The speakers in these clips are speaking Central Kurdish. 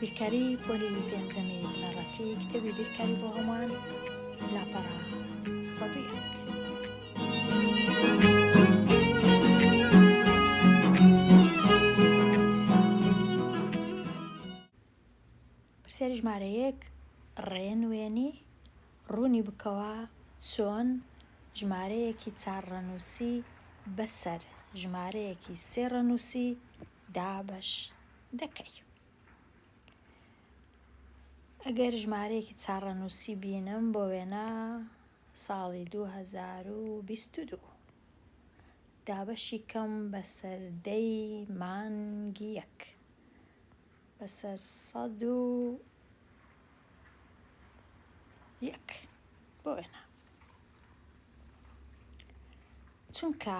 بیرکاری پۆلی پێنجەمی بنەڕەتی کتێبی بیرکاری بۆ هەمووان لاپەڕا 101. پرسیاری ژمارە 1 ڕێنوێنی ڕوونی بکەوە چۆن ژمارەیەکی 4 ڕەنووسی بەسەر ژمارەیەکی 3 ڕەنووسی دابەش دەکەی. ئەگەر ژمارەیەکی 4 ڕەنووسی بینم بۆ وێنە ساڵی 2022 دابەشی کەم بەسەر دەی مانگی 1 بەسەر 101 بۆ وێنە، چونکە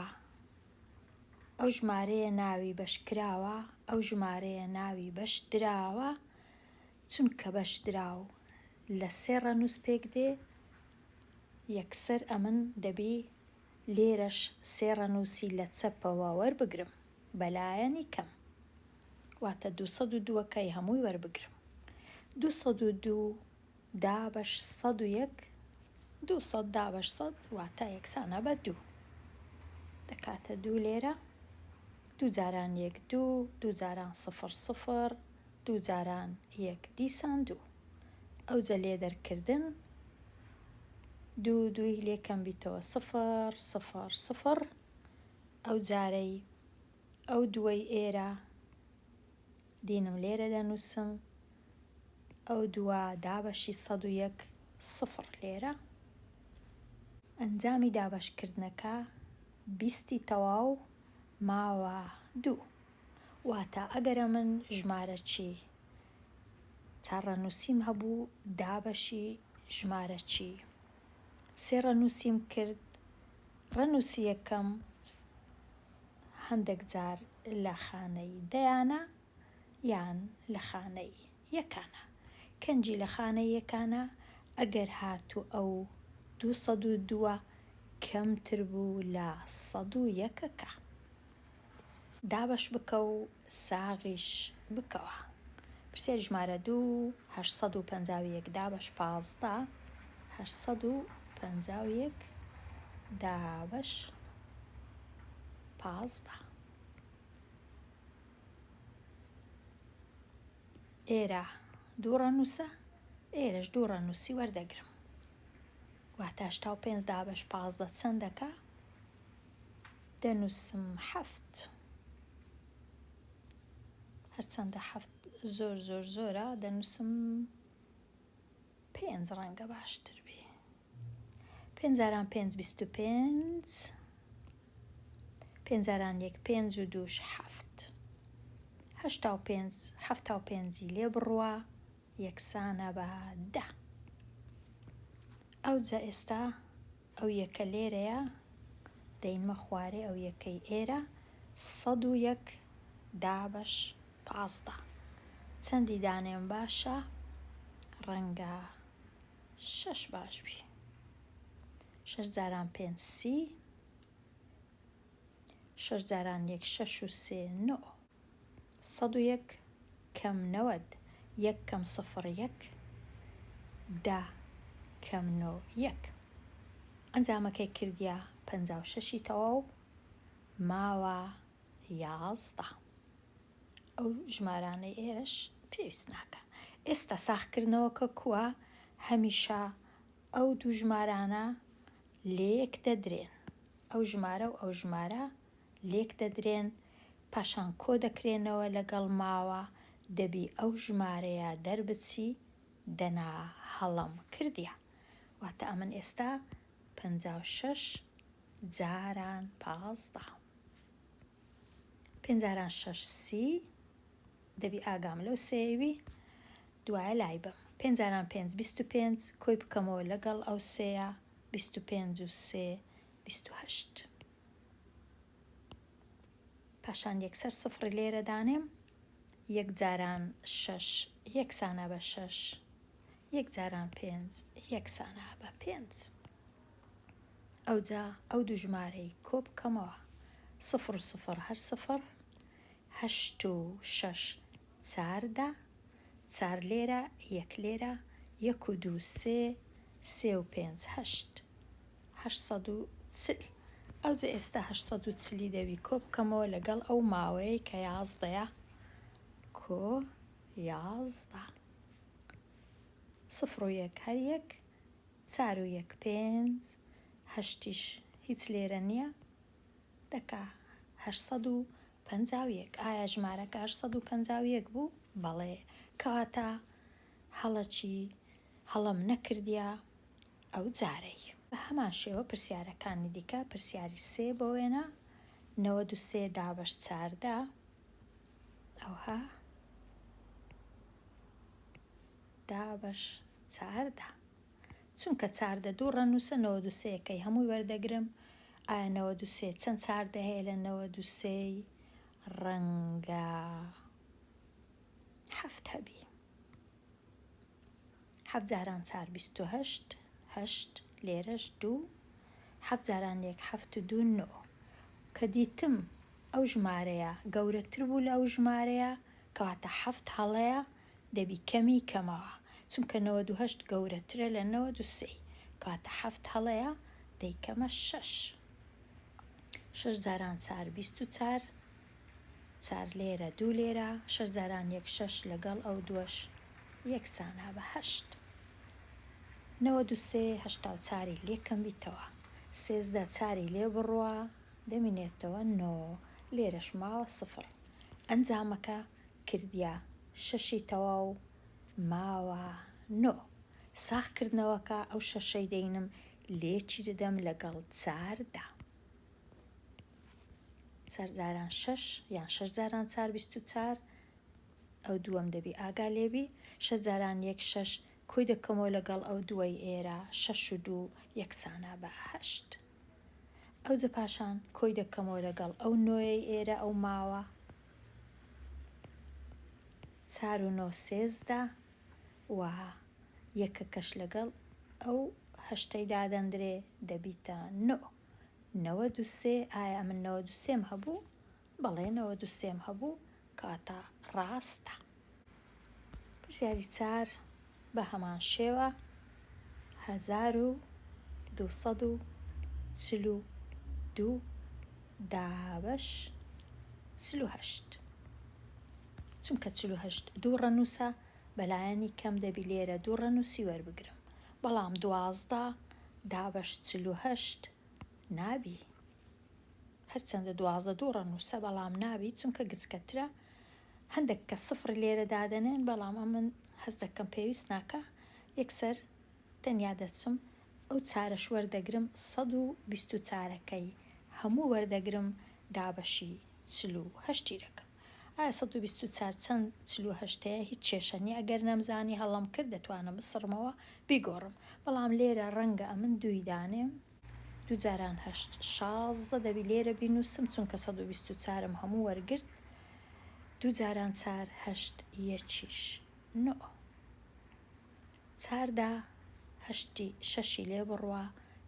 ئەو ژمارەیە ناوی بەشکراوە، ئەو ژمارەیە ناوی بەشدراوە، چونکە بەشدراو لە 3 ڕەنووس پێک دێ، یەکسەر ئەمن دەبی لێرەش 3 ڕەنووسی لە چەپەوە وەربگرم بەلایەنی کەم، واتە 202ەکەی هەمووی وەربگرم. 202 دابەش 101 200 دابەش 100 واتە یەکسانە بە 2 دەکاتە 2 لێرە، 2 جاران 1 2 2 جاران 0 0 2 جاران 1 دیسان 2 ئەوجە لێدەرکردن 2 2 لێکەم بیتەوە 0 0 0 ئەو جارەی ئەو دووەی ئێرە دینم لێرە دەنووسم، ئەو دووە دابەشی 101 0 لێرە، ئەنجامی دابەشکردنەکە 20 تەواو ماوە 2 واتە ئەگەرە من ژمارە چی 4 ڕەنووسیم هەبوو دابەشی ژمارە چی 3 ڕەنووسیم کرد، ڕەنووسی یەکەم هەندێک جار لە خانەی دەیانە یان لە خانەی یەکانە. کەنجی لە خانەی یەکانە ئەگەر هاتوو ئەو 202 کەمتر بوو لە 101ەکە دابەش بکە و ساغیش بکەوە. پرسیاری ژمارە 2 851 دابەش 15 851 دابەش 15 ئێرە 2 ڕەنووسە، ئێرەش 2 ڕەنووسی وەردەگرم، واتە 85 دابەش 15 چەندەکە؟ دەنووسم 7 هەرچەندە 7 زۆر زۆر زۆرە، دەنووسم 5 ڕەنگە باشتر بی. 5 جاران 5 25 5 جاران 1 5 و 2 7 85 لێ بڕوە یەکسانە بە 10. ئەوجا ئێستا ئەو یەکە لێرەیە دەینمە خوارێ، ئەو یەکەی ئێرە 101 دابەش 15 چەندی دانێم باشە؟ ڕەنگە 6 باش بی. 6 جاران 5 30 6 جاران 1 6 و 3 9 101 کەم 90 1 کەم 0 1 10 کەم 9 1 ئەنجامەکەی کردیا 56 تەواو ماوە 11. ئەو ژمارانەی ئێرەش پێویست ناکە. ئێستا ساختکردنەوەکە کووە هەمیشە ئەو دوو ژمارانە لێک دەدرێن، ئەو ژمارە و ئەو ژمارە لێک دەدرێن، پاشان کۆ دەکرێنەوە لەگەڵ ماوە، دەبی ئەو ژمارەیە دەربچی دەنا هەڵم کردیا، واتە ئەمن ئێستا 56 جاران 15 5 جاران 6 30 دەبی ئاگام لەو سێوی دوایە لای بم. 5 جاران 5 25 کۆی بکەمەوە لەگەڵ ئەو سێیە 25 و 3 28 پاشان یەکسەر سفر لێرە دانێم، 1 جاران 6 یەکسانە بە 6 1 جاران 5 یەکسانە بە 5 ئەوجا ئەو دوو ژمارەی کۆ بکەمەوە 0 و 0 هەر 0 8 و 6 14 4 لێرە، 1 لێرە، 1 و 2 3 3 و 5 8 840. ئەوجا ئێستا 840 دەبی کۆ بکەمەوە لەگەڵ ئەو ماوەیە کە 11ەیە کۆ 11 0 و 1 هەر 1 4 و 1 5 هەشتیش هیچ لێرە نییە دەکا 851. ئایا ژمارەکە 851 بوو؟ بەڵێ، کەواتە هەڵم نەکردیا ئەو جارەی. بە هەمان شێوە پرسیارەکانی دیکە پرسیاری 3 بۆ وێنە 93 دابەش 14 ئەوها دابەش 14 چونکە 14 دوو ڕەنووسە 93ەکەی هەمووی وەردەگرم. ئایا 93 چەند 14 هەیە لە 93 ڕەنگە 7 هەبی. 7 جاران 4 28 8 لێرەش 2 7 جاران 1 7 و 2 9. کە دیتم ئەو ژمارەیە گەورەتر بوو لە ئەو ژمارەیە کەواتە 7 هەڵەیە دەبی کەمی کەمەوە چونکە 98 گەورەترە لە 93 کەواتە 7 هەڵەیە دەیکەمە 6. 6 جاران 4 24 4 لێرە 2 لێرە 6 جاران 1 6 لەگەڵ ئەو دووەش یەکسانە بە 8. 93 84 لێکەم بیتەوە 13 4 لێ بڕوە دەمینێتەوە 9 لێرەش ماوە 0. ئەنجامەکە کردیا 6 تەواو ماوە 9. ساختکردنەوەکە ئەو 6 دەینم لێکی دەدەم لەگەڵ 4دا 4 جاران 6 یان 6 جاران 4 24 ئەو دووەم دەبی ئاگا لێبی 6 جاران 1 6 کۆی دەکەمەوە لەگەڵ ئەو دووەی ئێرە 6 و 2 یەکسانە بە 8. ئەوجە پاشان کۆی دەکەمەوە لەگەڵ ئەو نۆیەی ئێرە ئەو ماوە 4 و 9 13 و یەکەکەش لەگەڵ ئەو هەشتەی دادەندرێ دەبیتە 9. 93 ئایا من 93 هەبوو؟ بەڵێ 93 هەبوو کاتە ڕاستە. پرسیاری 4 بە هەمان شێوە 1242 دابەش 48 چونکە 48 دوو ڕەنووسە بەلایەنی کەم دەبی لێرە دوو ڕەنووسی وەربگرم بەڵام 12 دابەش 48 نابی هەرچەندە 12 دوو ڕەنووسە بەڵام نابی چونکە گچکەترە هەندێک کە سفر لێرە دادەنێن بەڵام ئەمن هەست دەکەم پێویست ناکە یەکسەر تەنیا دەچم ئەو چارەش وەردەگرم 124ەکەی هەموو وەردەگرم دابەشی 48 دەکەم. ئایا 124 چەند 48ەیە هیچ کێشەنی ئەگەر نەمزانی هەڵم کرد دەتوانم بسڕمەوە بیگۆڕم بەڵام لێرە ڕەنگە ئەمن دووی دانێم 2 جاران 8 16 دەبی لێرە بینوسم چونکە 124م هەموو وەرگرت 2 جاران 4 8 یەکیش 9 4دا هەشتی شەشی لێ بڕوە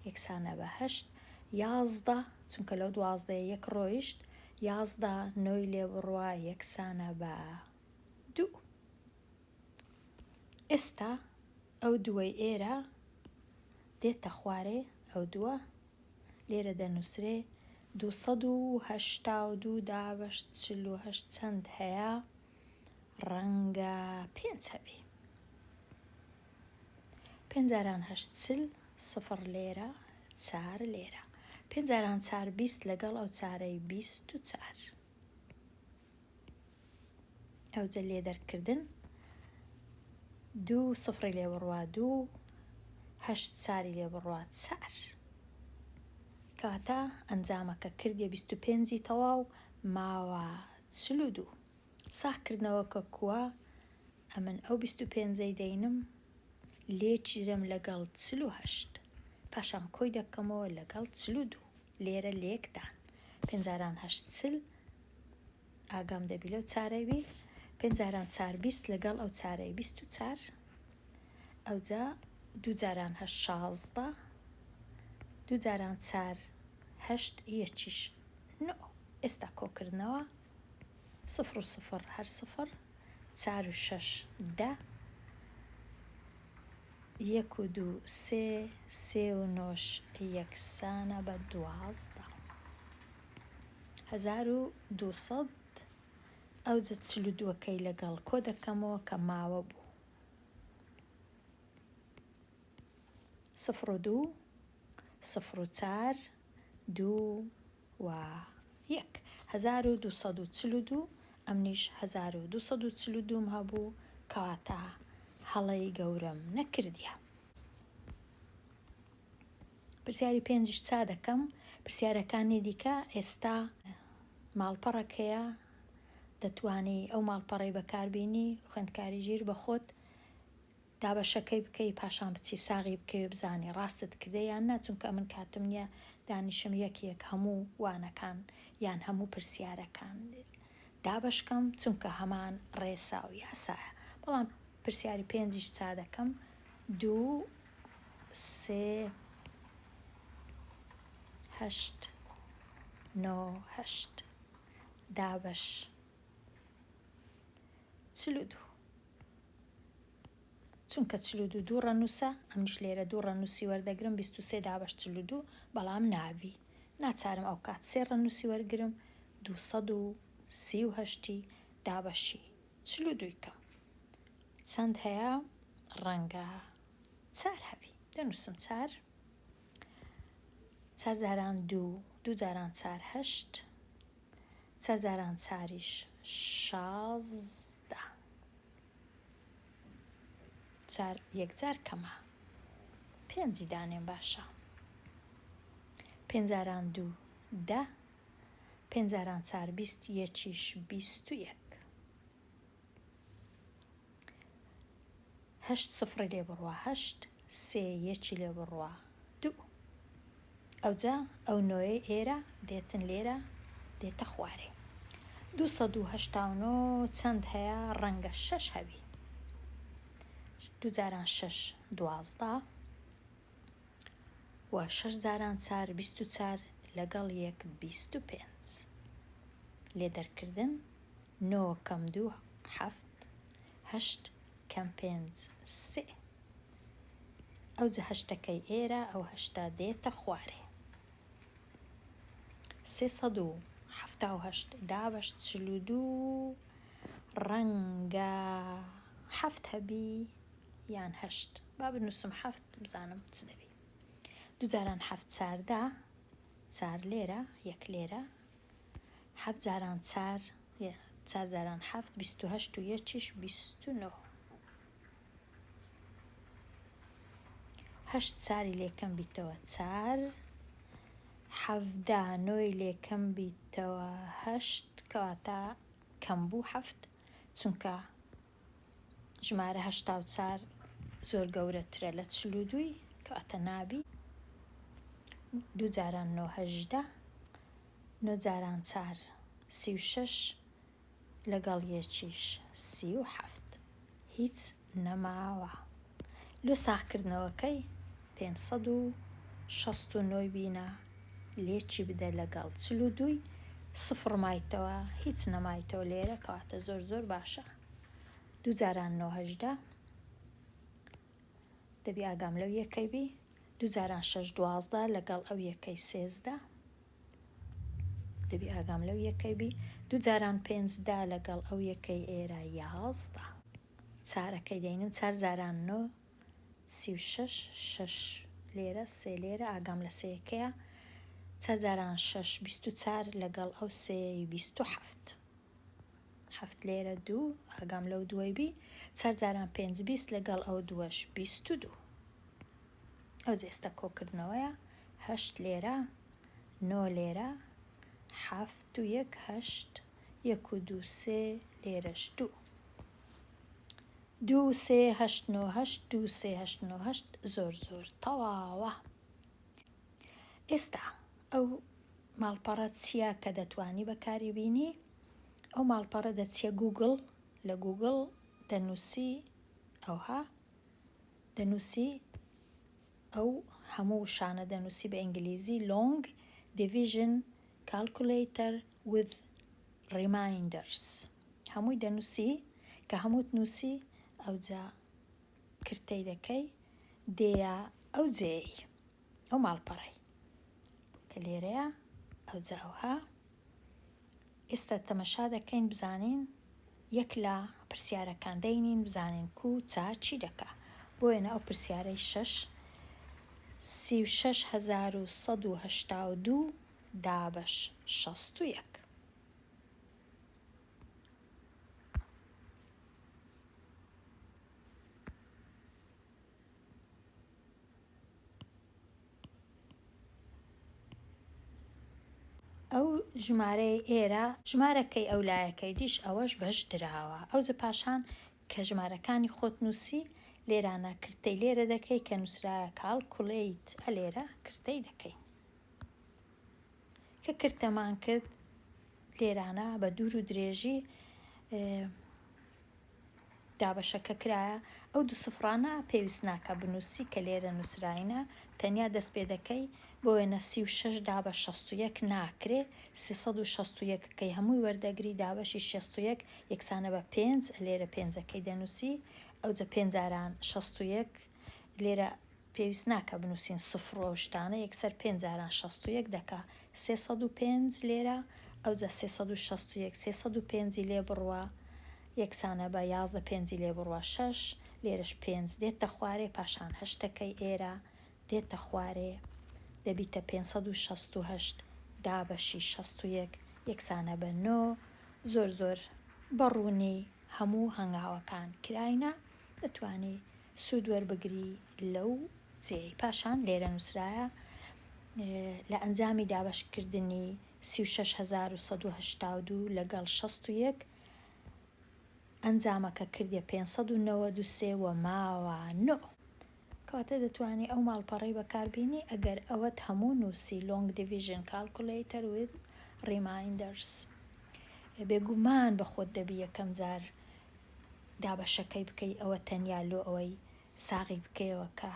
یەکسانە بە 8 11 چونکە لەو 12 یەک ڕۆیشت 11 نۆی لێ بڕوە یەکسانە بە 2. ئێستا ئەو دووەی ئێرە دێتە خوارێ ئەو دووە لێرە دەنووسرێ 282 دابەش 48 چەند هەیە ڕەنگە 5 هەبی 5 جاران 8 0 لێرە 4 لێرە 5 جاران 4 20 لەگەڵ ئەو چارەی 24 ئەوجە لێ دەرکردن 2 0 لێ بڕوا 2 8 4 لێ بڕوا 4 کاتە ئەنجامەکە کردیە 25 تەواو ماوە 42. ساختکردنەوەکە کووە ئەمن ئەو 25 دەینم لێکی دەم لەگەڵ 48 پاشان کۆی دەکەمەوە لەگەڵ 42 لێرە لێکدان 5 جاران 8 ئاگام دەبی لەو چارەیبی 5 جاران 4 20 لەگەڵ ئەو چارەی 24 ئەوجا 2 جاران 8 16 2 جاران 4 8 یەکیش 9. ئێستا کۆکردنەوە 0 و 0 هەر 0 4 و 6 10 1 و 2 3 3 و 9 یەکسانە بە 12 1200 ئەوجە 42کەی لەگەڵ کۆ دەکەمەوە کە ماوە بوو 0 و 2 0 و 4 2 و 1 1242 ئەمنیش 1242 هەبوو کەواتە هەڵەی گەورەم نەکردیە. پرسیاری 5 چا دەکەم. پرسیارەکانی دیکە ئێستا ماڵپەڕێک هەیە دەتوانی ئەو ماڵپەڕەی بەکاربیێنی خوێندکاری ژیر بە خۆت دابەشەکەی بکەی پاشان بچی ساغی بکەوێ بزانی ڕاستت کردە یان نا، چونکە من کاتم نییە دانیشم یەک هەموو وانەکان یان هەموو پرسیارەکان دابشکەم چونکە هەمان ڕێسا و یاسایە. بەڵام پرسیاری 5 چا دەکەم 2 3 8 9 8 دابش 42 چونکە 42 ڕەنووسە ئەمنیش لێرە 2 ڕەنووسی وەردەگرم 23 دابش 42 بەڵام ناوی ناچارم ئەو کات 3 ڕەنووسی وەرگرم 238 دابەشی 42 کەم. چەند هەیە؟ ڕەنگە 4 هەبی دەنووسم 4 4 جاران 2 2 جاران 4 8 4 جاران 4 16 4 یەکجار کەمە 5 دانێن باشە 5 جاران 2 10 5 جاران 4 20 یەکیش 21 8 سفر لێ بڕوە 8 3 یەکی لێ بڕوە 2 ئەوجا ئەو نۆیە ئێرە دێتن لێرە دێتە خوارێ 289 چەند هەیە؟ ڕەنگە 6 هەبی 2 جاران 6 12 و 6 جاران 4 24 لەگەڵ 1 25 لێ دەرکردن 9 کەم 2 7 8 کەم 5 3 ئەوجە هەشتەکەی ئێرە ئەو هەشتا دێتە خوارێ 378 دابش 42 ڕەنگە 7 هەبی یان 8 با بنووسم 7 بزانم چ دەبی 2 جاران 7 14 4 لێرە 1 لێرە 7 جاران 4 4 جاران 7 28 و یەکیش 29 8 4 لێکەم بیتەوە 4 17 9 لێکەم بیتەوە 8 کەواتە کەم بوو 7 چونکە ژمارە 84 زۆر گەورەترە لە 42 کەواتە نابی 2 جاران 9 18 9 جاران 4 36 لەگەڵ یەکیش 37 هیچ نەماوە. لۆ ساغکردنەوەکەی 569 بینە لێکی بدە لەگەڵ 42 سفر مایتەوە هیچ نەمایتەوە لێرە کەواتە زۆر زۆر باشە 2 جاران 9 18 دەبی ئاگام لەو یەکەی بی 2 جاران 6 12 لەگەڵ ئەو یەکەی 13 دەبی ئاگام لەو یەکەی بی 2 جاران 5 لەگەڵ ئەو یەکەی ئێرە 11 چارەکەی دەینم 4 جاران 9 36 6 لێرە 3 لێرە ئاگام لە سەیەکەیە 4 جاران 6 24 لەگەڵ ئەو سێی 27 7 لێرە 2 ئاگام لەو دوای بی 4 جاران 5 20 لەگەڵ ئەو دووەش 22 ئەو جێستە کۆکردنەوەیە 8 لێرە 9 لێرە 7 و 1 8 1 و 2 3 لێرەش 2 2 3 8 9 8 2 3 8 9 8 زۆر زۆر تەواوە. ئێستا ئەو ماڵپەڕە چییە کە دەتوانی بەکاری بینی؟ ئەو ماڵپەڕە دەچیە گوگل لە گوگل دەنووسی ئەوها دەنووسی ئەو هەموو شانە دەنووسی بە ئینگلیزی long division calculator with reminders هەمووی دەنووسی کە هەمووت نووسی ئەوجا کرتەی دەکەی دێە ئەو جێی ئەو ماڵپەڕەی کە لێرەیە ئەوجا ئەوها ئێستا تەمەشا دەکەین بزانین یەک لە پرسیارەکان دەینین بزانین کو چا چی دەکا بۆ وێنە ئەو پرسیارەی 36,182 دابەش 61 ئەو ژمارەی ئێرە ژمارەکەی ئەولایەکەی دیش ئەوەش بەش دراوە ئەوجە پاشان کە ژمارەکانی خۆت نووسی لێرانە کرتەی لێرە دەکەی کە نووسرایە کاڵکوڵیت لێرە کرتەی دەکەی کە کرتەمان کرد لێرانە بە دوور و درێژی دابەشەکە کرایە ئەو دو سفرانە پێویست ناکە بنووسی کە لێرە نووسراینە تەنیا دەست پێ دەکەی بۆ وێنە 36 دابە 61 ناکرێ 361کەی هەمووی وەردەگری دابەشی 61 یەکسانە بە 5 لێرە پێنجەکەی دەنووسی ئەوجە 5,61 لێرە پێویست ناکە بنووسین سفر و شتانە یەکسەر 5,61 دەکا 305 لێرە ئەوجە 361 305 لێ بڕوە یەکسانە بە 11 5 لێ بڕوە 6 لێرەش 5 دێتە خوارێ پاشان هەشتەکەی ئێرە دێتە خوارێ دەبیتە 568 دابەشی 61 یەکسانە بە 9 زۆر بەڕوونی هەموو هەنگاوەکان کراینە دەتوانی سوود وەربگری لەو جێی پاشان لێرە نووسرایە لە ئەنجامی دابەشکردنی 36,182 لەگەڵ 61 ئەنجامەکە کردێ 593 و ماوە 9 کەواتە دەتوانی ئەو ماڵپەڕەی بەکاربینی ئەگەر ئەوەت هەموو نووسی long division calculator with reminders بێگومان بە خۆت دەبی یەکەم جار دابەشەکەی بکەی ئەوە تەنیا لۆ ئەوەی ساغی بکەیەوە کە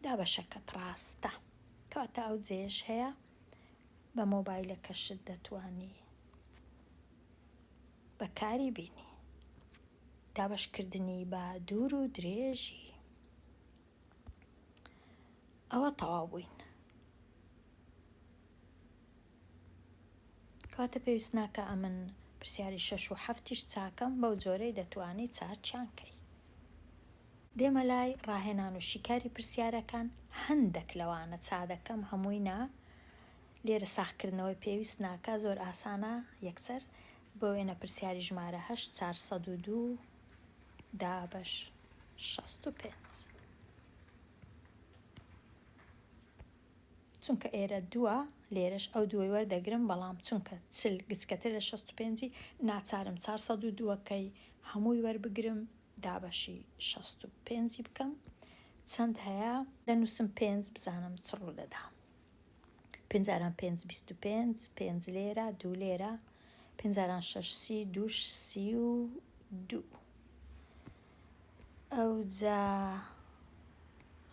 دابەشەکەت ڕاستە کەواتە ئەو جێش هەیە بە مۆبایلەکەشت دەتوانی بەکاری بینی دابەشکردنی بە دوور و درێژی ئەوە تەواو بووین کەواتە پێویست ناکە ئەمن پرسیاری 6 و 7 چاکەم بەو جۆرەی دەتوانی چاچیانکەی دێمە لای ڕاهێنان و شیکاری پرسیارەکان هەندێک لەوانە چادەکەم هەمووی نا لێرە ساختکردنەوەی پێویست ناکە زۆر ئاسانە یەکسەر بۆ وێنە پرسیاری ژمارە 8 402 دابەش 65 چونکە ئێرە دووە لێرەش ئەو دوای وەردەگرم بەڵام چونکە چل گچکەتر لە 65 ناچارم 402کەی هەمووی وەربگرم دابەشی 65 بکەم چەند هەیە دەنووسم 5 بزانم چ ڕوو دەدا 5,500 25 5 لێرە 2 لێرە 5,600 232 ئەوجا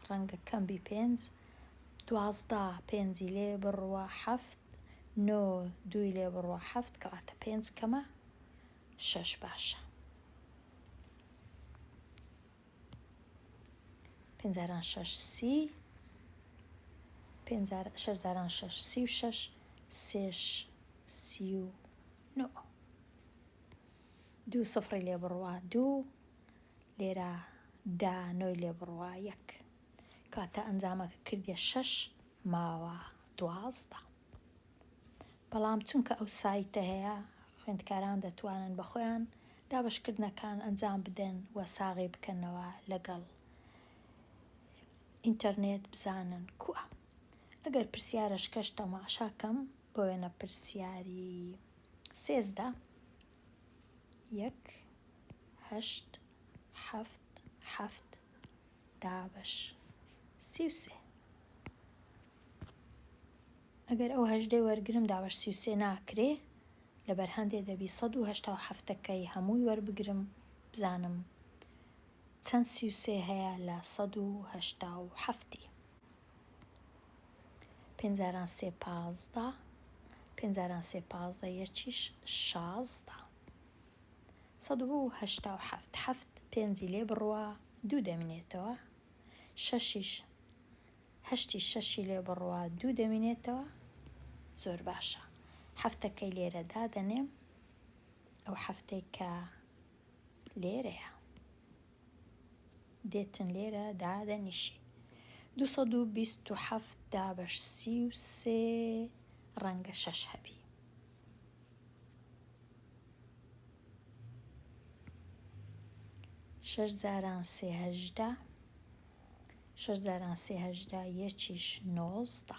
ڕەنگە کەمبی 5 12 5 لێ بڕوە 7 9 2 لێ بڕوە 7 کەواتە 5 کەمە 6 باشە 5,630 6,636 339 2 سفری لێ بڕوە 2 لێرە دا 9 لێ بڕوە 1 کاتە ئەنجامەکە کردێ 6 ماوە 12 بەڵام چونکە ئەو سایتە هەیە خوێندکاران دەتوانن بە خۆیان دابەشکردنەکان ئەنجام بدەن و ساغی بکەنەوە لەگەڵ ئینتەرنێت بزانن کووە ئەگەر پرسیارەش کەش تەماشاکەم بۆ وێنە پرسیاری 13 1 8 7 7 دابەش 33 ئەگەر ئەو هەژدەی وەرگرم دابەش 33 ناکرێ لەبەر هەندێ دەبی 187کەی هەمووی وەربگرم بزانم چەند 33 هەیە لە 187 5,315 5,315 یەکیش 16 187 حەفت پێنجی لێ بڕوە 2 دەمێنێتەوە، هەشتی شەشی لێ بڕوە 2 دەمێنێتەوە. زۆر باشە. حەفتەکەی لێرە دادەنێم، ئەو حەفتەی کە لێرەیە دێتن لێرە دادەنیشی. 227 دابەش 33 ڕەنگە 6 هەبی. 6 جاران 318 6 جاران 318 یەکیش 19.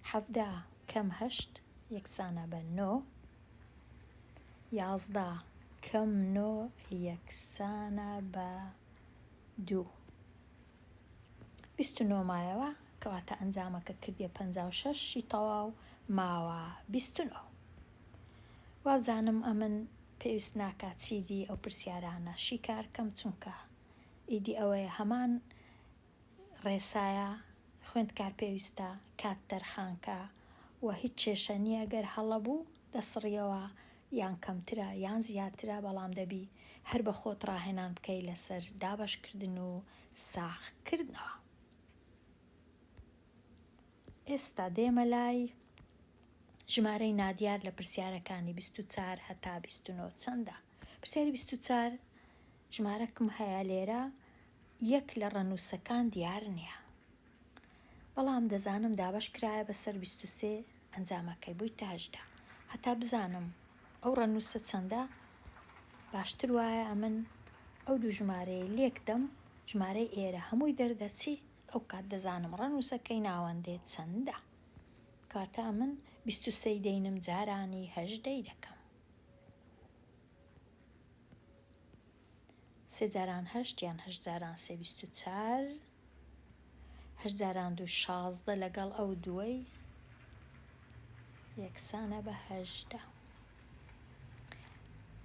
17 کەم 8 یەکسانە بە 9. 11 کەم 9 یەکسانە بە 2. 29 مایەوە کەواتە ئەنجامەکە کردیە 56 تەواو ماوە 29. وابزانم ئەمن پێویست ناکات چیدی ئەو پرسیارانە شیکارکەم، چونکە ئیدی ئەوەیە هەمان ڕێسایە خوێندکار پێویستە کات دەرخانکە و هیچ کێشە نییە ئەگەر هەڵە بوو دەسڕیەوە یان کەمترە یان زیاترە، بەڵام دەبی هەر بە خۆت ڕاهێنان بکەی لەسەر دابەشکردن و ساغکردنەوە. ئێستا دێمە لای ژمارەی نادیار لە پرسیارەکانی 24 هەتا 29 چەندە؟ پرسیاری 24 ژمارەکم هەیە لێرە، یەک لە ڕەنووسەکان دیار نییە، بەڵام دەزانم دابەش کرایە بەسەر 23 ئەنجامەکەی بوویتە 18. هەتا بزانم ئەو ڕەنووسە چەندە، باشتر وایە ئەمن ئەو دوو ژمارەی لێکدەم، ژمارەی ئێرە هەمووی دەردەچی، ئەو کات دەزانم ڕەنووسەکەی ناوەندێ چەندە. کاتە من 23 دەینم جارانی 18 دەکەم. 3 جاران 8 یان 8 جاران 3 24. 8 جاران 2 16 لەگەڵ ئەو دووەی یەکسانە بە 18.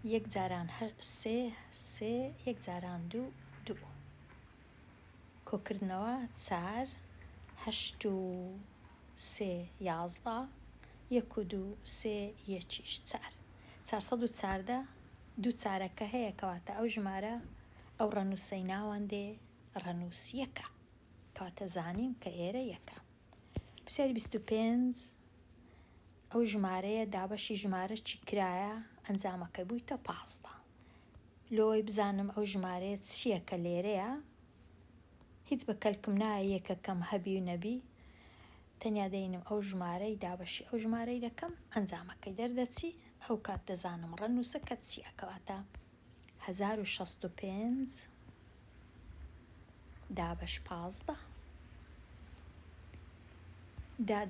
1 جاران 3 3 1 جاران 2 2. کۆکردنەوە 4 8 و 3 11 1 و 2 3 یەکیش 4. 414 دوو چارەکە هەیە، کەواتە ئەو ژمارە ئەو ڕەنووسەی ناوەندێ ڕەنووس یەکە، کەواتە زانیم کە ئێرە یەکە. پرسیاری 25 ئەو ژمارەیە دابەشی ژمارە چی کرایە، ئەنجامەکەی بوویتە 15. لۆی بزانم ئەو ژمارەیە چییە کە لێرەیە، هیچ بەکەلکم نایە یەکەکەم هەبی و نەبی، تەنیا دەینم ئەو ژمارەی دابەشی ئەو ژمارەی دەکەم، ئەنجامەکەی دەردەچی، ئەو کات دەزانم ڕەنووسەکە چییە، کەواتە 1065 دابەش 15.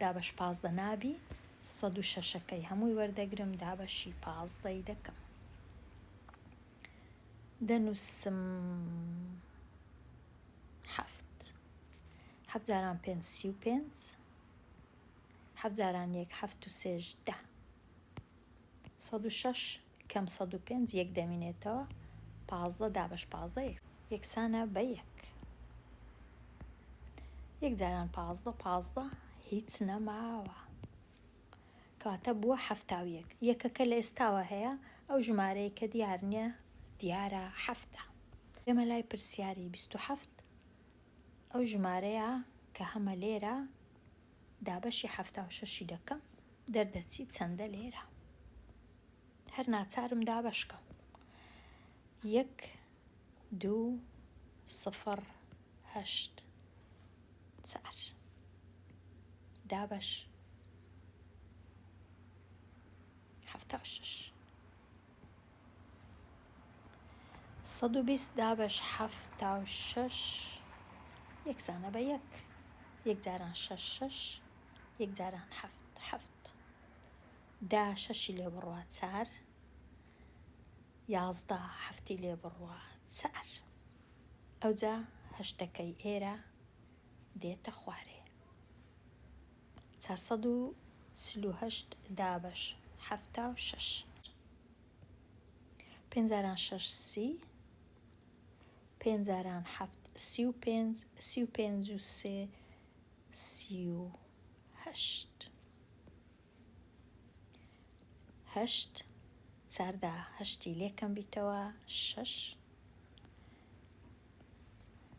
دابەش 15 نابی، 106ەکەی هەمووی وەردەگرم، دابەشی 15 دەکەم. دەنووسم 7 جاران 5 35. 7 جاران 1 7 و 3 10. 106 کەم 105 1 دەمێنێتەوە، 15 دابەش 15 یەکسانە بە 1. 1 جاران 15 15 هیچ نەماوە، کاتە بووە 71. یەکەکە لە ئێستاوە هەیە، ئەو ژمارەیە کە دیار نییە دیارە 7. ئێمە لای پرسیاری 27 ئەو ژمارەیە کە هەمە لێرە دابەشی 76 دەکەم، دەردەچی چەندە لێرە، هەر ناچارم دابەشکەم. 1 2 0 8 4 دابەش 76. 120 دابەش 76 یەکسانە بە 1. 1 جاران 6 6 1 جاران 7 7. 10 شەشی لێ بڕوە 4 11 هەفتی لێ بڕوە 4. ئەوجا هەشتەکەی ئێرە دێتە خوارێ. 448 دابەش 76. 5 جاران 6 30. 5 جاران 7 35. 35 و 3 38. 8 چاردا هەشتی لێکم بیتەوە 6.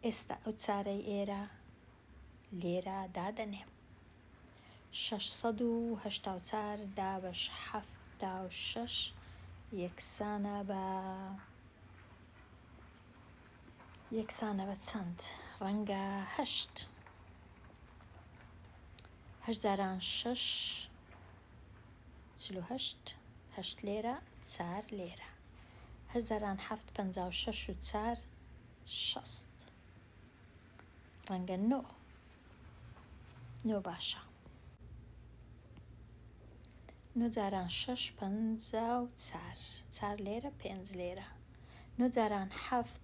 ئێستا ئەو چارەی ئێرە لێرە دادەنێم. 684 دا بەش 76 یەکسانە بە چەند؟ ڕەنگە 8. 8,006 48 8 لێرە 4 لێرە 8,756 و 4 60 ڕەنگە 9 باشە. 9,6 54 4 لێرە 5 لێرە 9,7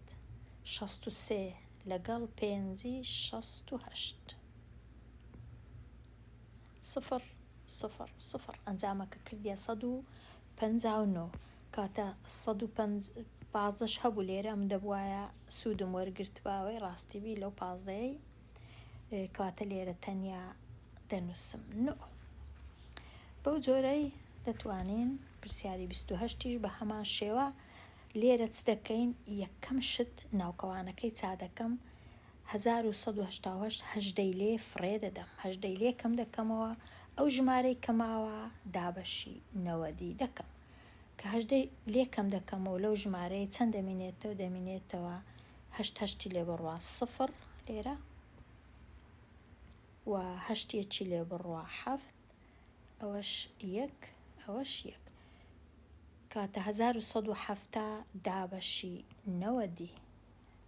63 لەگەڵ 5 68 0 0 0 ئەنجامەکە کردیە 159 کاتە 115 هەبوو لێرە ئەم دەبوایە سوودم وەرگرتباوەی ڕاستیبی لەو 15 کاتە لێرە تەنیا دەنووسم 9. بەو جۆرەی دەتوانین پرسیاری 28ش بە هەمان شێوە لێرە چ دەکەین؟ یەکەم شت ناوکەوانەکەی چا دەکەم 1188 هەژدەی لێ فڕێ دەدەم. هەژدەی لێ کەم دەکەمەوە ئەو ژمارەی کەماوە دابەشی 90 دەکەم کە هەژدەی لێ کەم دەکەمەوە لەو ژمارەی چەند دەمینێتەوە 8 لێ بڕوا 0 لێرە و 8 لێ بڕوا 7 ئەوەش 1 ئەوەش 1 کاتە 1170 دابەشی 90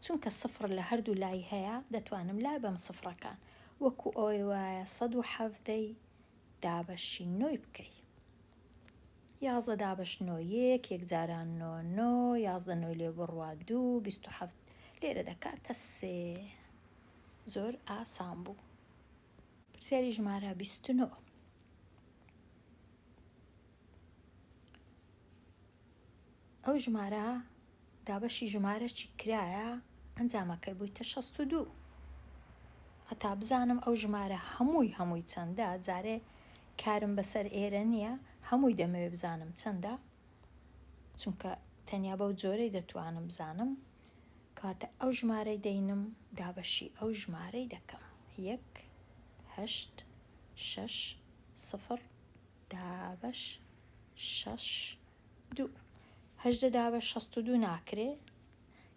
چونکە 0 لە هەردوو لای هەیە دەتوانم لای بەم سفرەکان وەکو ئەوەی وایە 170 دابەشی 9 بکەی 11 دابەش 9 1 یەکجاران 9 9 11 9 لێ بڕوا 2 27 لێرە دەکاتە 3. زۆر ئاسان بوو. پرسیاری ژمارە 29 ئەو ژمارە دابەشی ژمارەی کرایە ئەنجامەکەی بوویتە 62 هەتا بزانم ئەو ژمارە هەمووی چەندە جارێ کارم بەسەر ئێرە نییە هەمووی دەمەوێت بزانم چەندە چونکە تەنیا بەو جۆرەی دەتوانم بزانم کاتە ئەو ژمارەی دەینم دابەشی ئەو ژمارەی دەکەم 1 8 6 0 دابەش 6 2 هەژدە دابەش 62 ناکرێ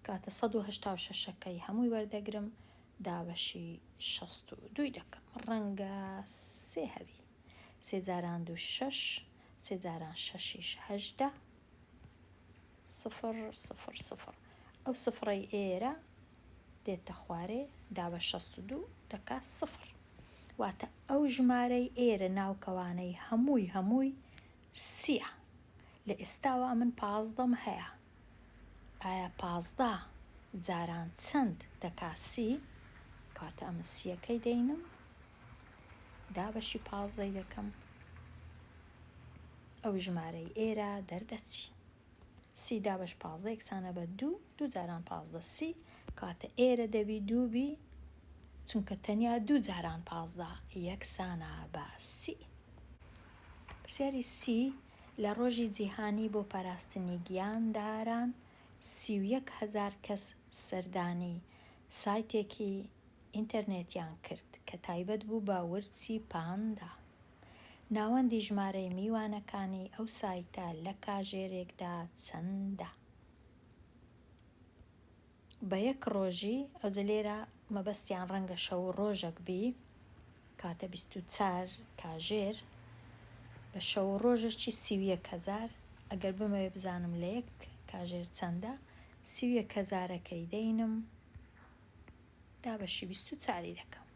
کاتە 186ەکەی هەمووی وەردەگرم دابەشی 62 دەکەم ڕەنگە 3 هەبی 3,006 3,006 هەژدە 0 0 0 ئەو سفرەی ئێرە دێتە خوارێ دابە 62 دەکا 0 واتە ئەو ژمارەی ئێرە ناوکەوانەی هەمووی سیە لە ئێستاوە من 15 هەیە ئایا 15 جاران چەند دەکا 30 کاتە ئەمە سیەکەی دەینم دابەشی 15 دەکەم ئەو ژمارەی ئێرە دەردەچی 30 دابەش 15 یەکسانە بە 2 2 جاران 15 30 کاتە ئێرە دەبی 2 بی چونکە تەنیا 2 جاران 15 یەکسانە بە 30. پرسیاری 30 لە ڕۆژی جیهانی بۆ پاراستنی گیانداران 31,000 کەس سەردانی سایتێکی ئینتەرنێتیان کرد کە تایبەت بوو بە ورچی پاندا. ناوەندی ژمارەی میوانەکانی ئەو سایتە لە کاژێرێکدا چەندە؟ بە یەک ڕۆژی ئەوجە لێرە مەبەستیان ڕەنگە شەو ڕۆژێک بی کاتە 24 کاژێر بە شەو ڕۆژێکی 31,000 ئەگەر بمەوێ بزانم لە یەک کاژێر چەندە 31,000ەکەی دەینم دابەشی 24 دەکەم.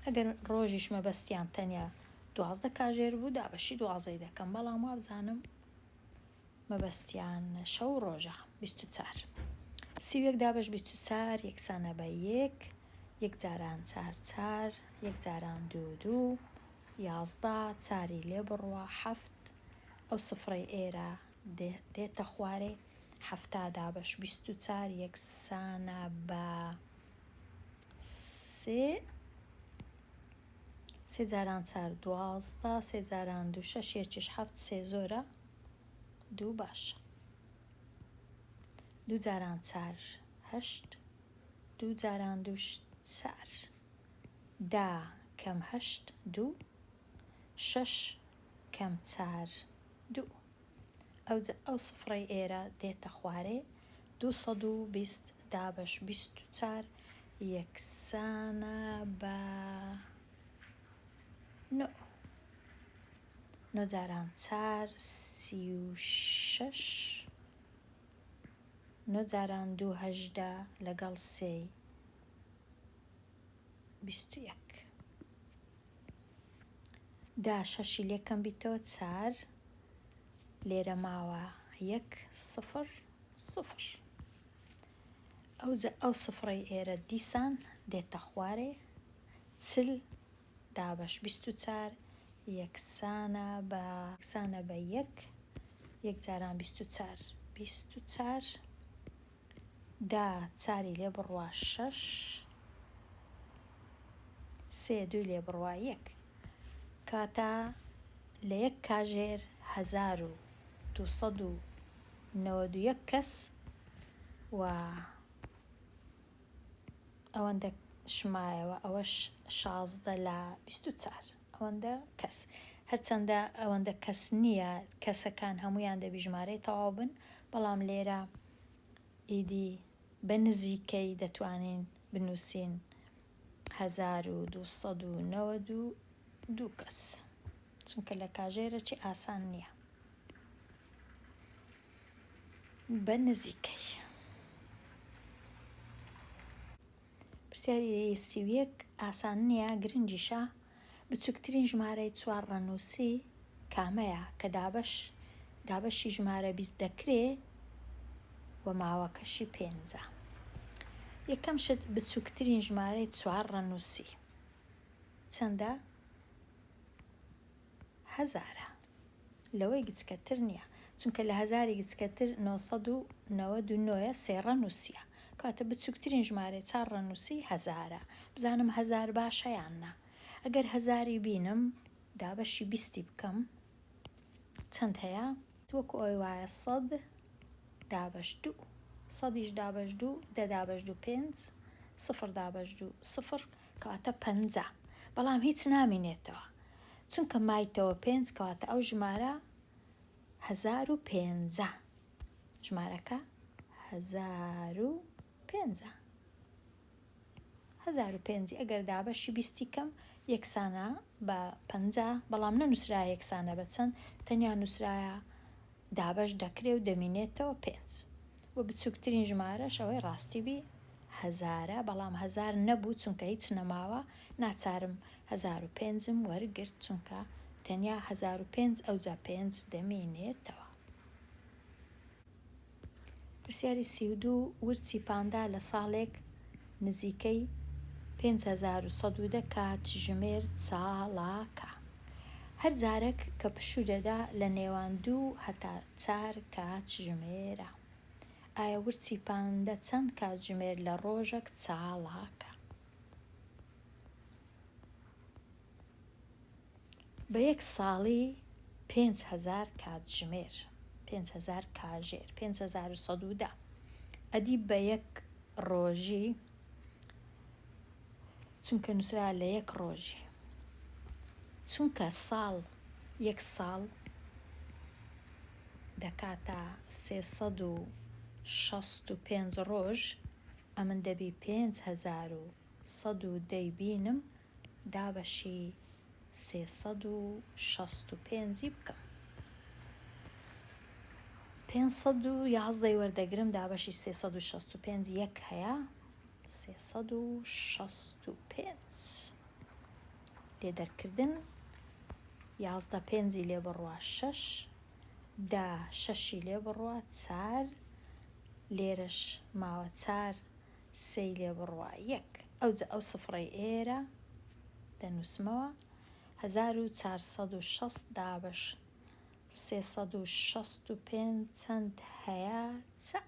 ئەگەر ڕۆژیش مەبەستیان تەنیا 12 کاژێر بوو دابەشی 12 دەکەم بەڵام وا بزانم مەبەستیان شەو ڕۆژە 24 31 دابەش 24 یەکسانە بە 1 یەکجاران 4 4 یەکجاران 2 2 11 چاری لێ بڕوا 7 ئەو سفرەی ئێرە دێتە خوارێ 7 دابەش 24 یەکسانە بە 3 3 جاران 4 12 3 جاران 2 6 7 3 زۆرە دوو باشە. دوو جاران چار هەشت، دوو جاران دووش چار، دا کەم هەشت دوو، شەش کەم چار دوو. ئەو سفرەی ئێرە دێتە خوارێ. 220 دابەش 24 یەکسانە بە 9. 9 جاران 4 36، 9 جاران 2 18 لەگەڵ 3 21. دا شەشی لێکەم بیتەوە 4 لێرە ماوە 1 0 0. ئەو سفرەی ئێرە دیسان دێتە خوارێ. 40 دابەش 24 یەکسانە بە 1 جاران 24 24. دا چاری لێ بڕوا 6، 3 دوی لێ بڕوا 1 کاتە لە 1 کاژێر 1291 کەس و ئەوەندە شمایەوە. ئەوەش 16 لە 24 ئەوەندە کەس. هەرچەندە ئەوەندە کەس نییە، کەسەکان هەمویان دەبی ژمارەی تەواو بن، بەڵام لێرە ئیدی بە نزیکەی دەتوانین بنووسین 1292 کەس، چونکە لە کاژێرەی ئاسان نییە بە نزیکەی. پرسیاری 31 ئاسان نییە، گرنگیشە. بچووکترین ژمارەی 4 ڕەنووسی کامەیە کە دابەشی ژمارە 20 دەکرێ و ماوەکەشی 5. یەکەم شت بچووکترین ژمارەی 4 ڕەنووسی چەندە؟ 1000. لەوەی گچکەتر نییە، چونکە لە 1000 گچکەتر 999 سێ ڕەنووسیە، کاتە بچووکترین ژمارەی 4 ڕەنووسی 1000. بزانم 1000 باشە یان نا. ئەگەر 1000 بینم دابەشی 20 بکەم چەند هەیە؟ وەکو ئەوەی وایە 100 دابەش 2، 100 دابەش 2 10 دابەش 2 5 0 دابەش 2 0 کەواتە 50. بەڵام هیچ نامینێتەوە چونکە مایتەوە 5 کەواتە ئەو ژمارە 1050. ژمارەکە 1050. 1050 ئەگەر دابەشی 20 کەم یەکسانە بە 50، بەڵام نەنووسرایە یەکسانە بە چەند، تەنیا نووسرایە دابەش دەکرێ و دەمینێتەوە 5. و بچووکترین ژمارەش ئەوەی ڕاستیبی 1000، بەڵام 1000 نەبوو چونکە هیچ نەماوە، ناچارم 1005م وەرگرت چونکە تەنیا 1005 ئەوجا 5 دەمینێتەوە. پرسیاری 32 ورچی پاندا لە ساڵێک نزیکەی 5110 کاتژمێر چاڵاکە. هەر جارێک کە پشوو دەدا لە نێوان 2 هەتا 4 کاتژمێرە. ئایا ورچی پاندا چەند کاتژمێر لە ڕۆژێک چاڵاکە؟ بە یەک ساڵی 5000 کاتژمێر، 5000 کاژێر، 5110. ئەدی بە یەک ڕۆژی چونکە نووسرا لە یەک ڕۆژی، چونکە یەک ساڵ دەکاتە 365 ڕۆژ، ئەمن دەبی 5110 بینم دابەشی 365 بکەم. 511 وەردەگرم دابەشی 365 یەک هەیە 365. لێدەرکردن 11 5 لێ بڕوا 6، 10 6 لێ بڕوا 4 لێرەش ماوە 4 3 لێ بڕوا 1. ئەو سفرەی ئێرە دەنووسمەوە 1460 دابەش 365 چەند هەیە؟ 4.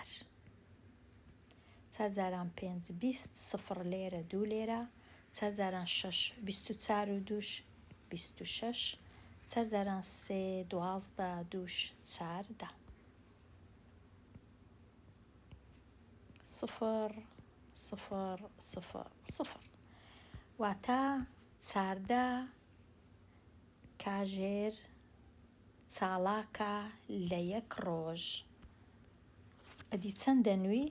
4 جاران 5 20 سفر لێرە 2 لێرە 4 جاران 6 24 و دووش 26 4 جاران 3 12 دووش 4 10. سفر سفر سفر سفر واتە چاردە کاژێر چاڵاکە لە یەک ڕۆژ. ئەدی چەندە نووی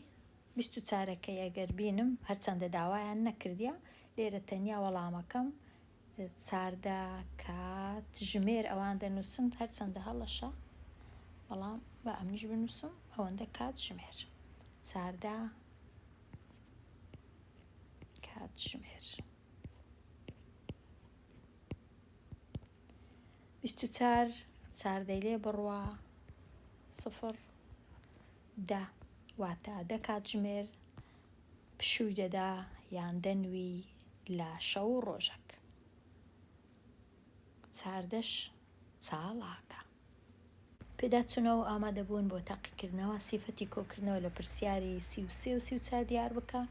24ەکەی ئەگەر بینم هەرچەندە داوایان نەکردیە لێرە تەنیا وەڵامەکەم چاردە کات ژمێر ئەوان دەنووسن هەرچەندە هەڵەشە بەڵام بە ئەمنیش بنووسم ئەوەندە کات ژمێر چاردە کات ژمێر 24 چاردەی لێ بڕوە سفر دا واتە دە کاتژمێر پشووی دەدا یان دەنوی لە شەو ڕۆژێک. چاردەش چاڵاکە. پێداچوونەوە ئامادەبوون بۆ تاقیکردنەوە سیفەتی کۆکردنەوە لە پرسیاری 33 و 34 دیار بکە.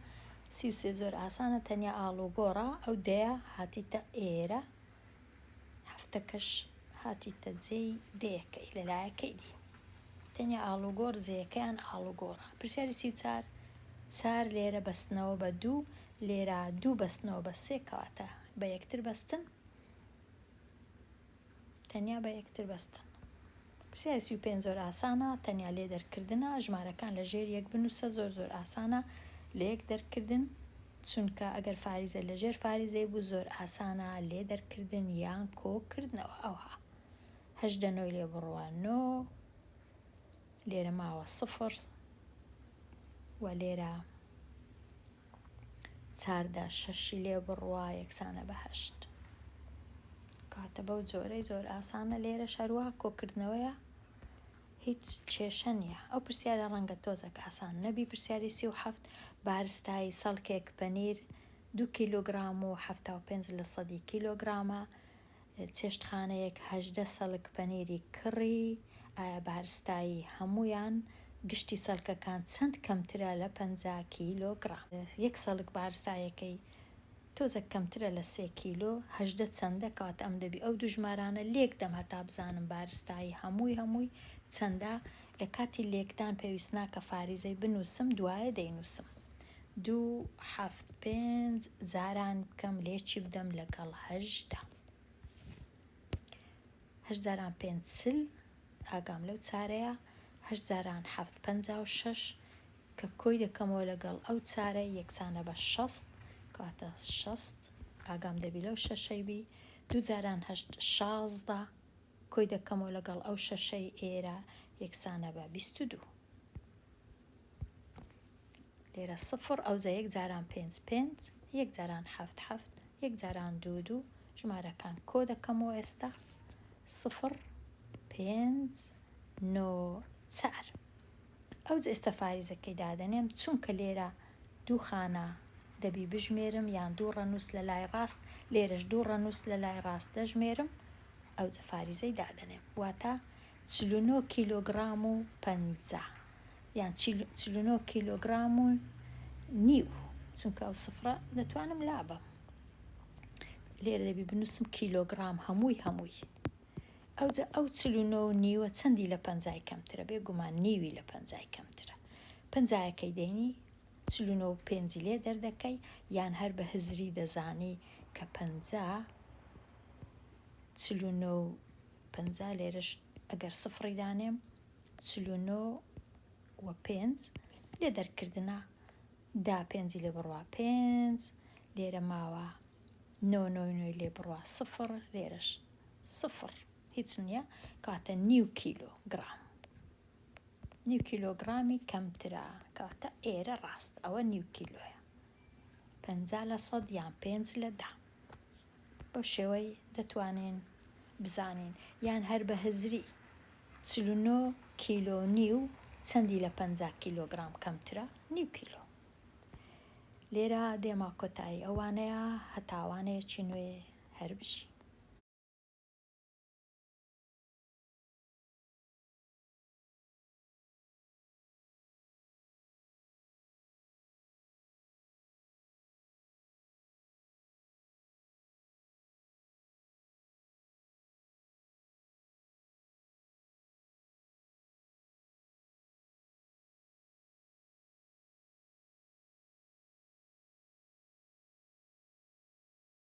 33 زۆر ئاسانە تەنیا ئاڵوگۆڕە ئەو دەیە هاتیتە ئێرە هەفتەکەش هاتیتە جێی دەیەکەی لەلایەکەی دی تەنیا ئاڵوگۆڕ جێیەکەیان ئاڵوگۆڕە. پرسیاری 34 چار لێرە بەستنەوە بە 2 لێرە 2 بەستنەوە بە 3 کەواتە بە یەکتر بەستن تەنیا بە یەکتر بەستن. پرسیاری 35 زۆر ئاسانە تەنیا لێ دەرکردنە ژمارەکان لە ژێر یەک بنووسە زۆر ئاسانە لە یەک دەرکردن چونکە ئەگەر فاریزە لە ژێر فاریزەی بوو زۆر ئاسانە لێ دەرکردن یان کۆکردنەوە. ئەوها 8 لێ بڕوە 9 لێرە ماوە 0 و لێرە 4 6 لێ بڕوە یەکسانە بە 8 کاتە بەو جۆرەی زۆر ئاسانە لێرە شەروە کۆکردنەوەیە هیچ کێشە نییە. ئەو پرسیارە ڕەنگە تۆزێک ئاسان نەبی. پرسیاری 37 بارستایی سەڵکێک پەنیر 2 کیلۆگرام و 75% کیلۆگرامە. چێشتخانەیەک 18 سەڵک پەنیری کڕی. ئایا بارستایی هەمویان گشتی سەڵکەکان چەند کەمترە لە 50 کیلۆگرام؟ یەک سەڵک بارستایەکەی تۆزە کەمترە لە 3 کیلۆ 18 چەندە کەواتە ئەم دەبی ئەو دوو ژمارانە لێک دەم هەتا بزانم بارستایی هەمووی چەندە. لە کاتی لێکدان پێویست ناکە فاریزەی بنووسم دوایە دەینووسم 2 7 5 جاران بکەم لێکی بدەم لەگەڵ 8 جاران 5 40 ئاگام لەو چارەیە 8 جاران 7 56 کە کۆی دەکەمەوە لەگەڵ ئەو چارە یەکسانە بە 60 کاتە 60 ئاگام دەبی لەو شەشەی بی 2 جاران 8 16 کۆی دەکەمەوە لەگەڵ ئەو شەشەی ئێرە یەکسانە بە 22 لێرە 0 ئەوجا 1 جاران 5 5 1 جاران 7 7 1 جاران 2 ژمارەکان کۆ دەکەمەوە ئێستا 0 5 9 4 ئەوجا ئێستا فاریزەکەی دادەنێم چونکە لێرە 2 خانە دەبی بژمێرم یان 2 ڕەنووس لە لای ڕاست لێرەش 2 ڕەنووس لە لای ڕاست دەژمێرم ئەوجا فاریزەی دادەنێم واتە 49 کیلۆگرام و 50 یان 49 کیلۆگرام و نیو چونکە ئەو سفرە دەتوانم لابم لێرە دەبی بنووسم کیلۆگرام هەمووی ئەوجا ئەو 49 نیوە چەندی لە 50 کەمترە بێگومان نیوی لە 50 کەمترە 50یەکەی دەینی 45 لێ دەردەکەی یان هەر بە هزری دەزانی کە 50 49 لێرەش ئەگەر سفری دانێم 49 و 5 لێ دەرکردنە دا 5 لێ بڕوا 5 لێرە ماوە 9 لێ بڕوا 0 لێرەش 0 هیچ نییە کاتە نیو کیلۆگرام نیو کیلۆگرامی کەمترە کاتە ئێرە ڕاست ئەوە نیو کیلۆیە 50% یان 5 لە 10 بەو شێوەی دەتوانین بزانین یان هەر بە هزری 49 کیلۆ نیو چەندی لە 50 کیلۆگرام کەمترە نیو کیلۆ. لێرە دێما کۆتایی ئەوانەیە هەتاوانەیەکی نوێ هەر بژی.